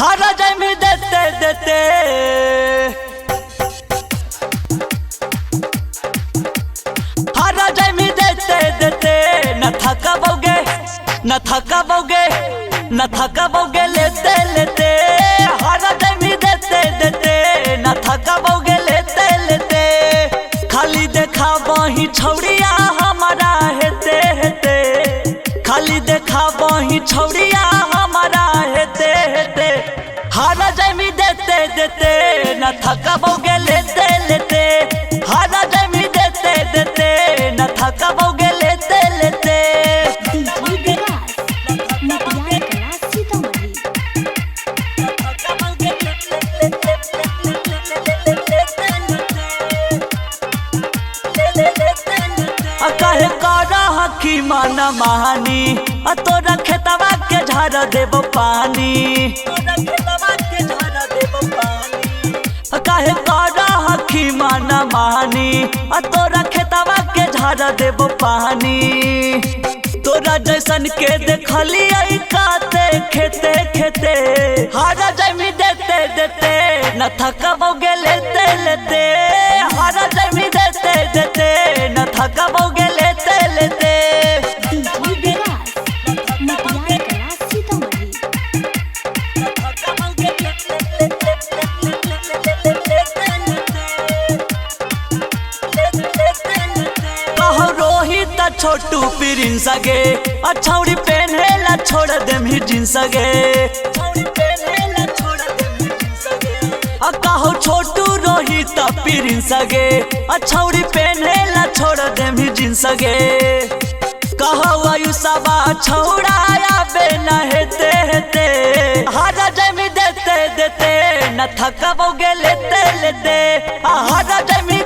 हारा जमी देते देते हारा जमी देते देते न थकाओगे न थकाओगे न थकाओगे लेते लेते हारा जमी देते देते न थकाओगे लेते लेते खाली देखा वही छौड़िया हमारा हेते हेते खाली देखा वही छौड़िया हमारा हेते हेते हारा जमी देते देते न थकाओगे लेते लेते हारा जमी देते देते न थकाओगे लेते लेते कहे करा हकी माना महानी तोरा खेतवा के झाड़ देव पानी कहे करा हकी माना महानी तोरा खेतवा के झाड़ देव पानी तोरा जैसन के देखलिए काते खेते खेते हारा जमी देते देते न थकाओगे लेते लेते हारा जमी देते देते न थकाओगे लेते लेते कहो रोहित छोटू प्रिंस गे छौड़ी पहनेला छोड़ देम ही जींस गे कहो छोटू रोहित प्रिंस गे छौड़ी पहनेला छोड़ देम ही जींस गे कहो आयुषबा छौड़ाया बेना हेते हेते हारा जमी देते देते न थकाओगे लेते लेते हारा जमी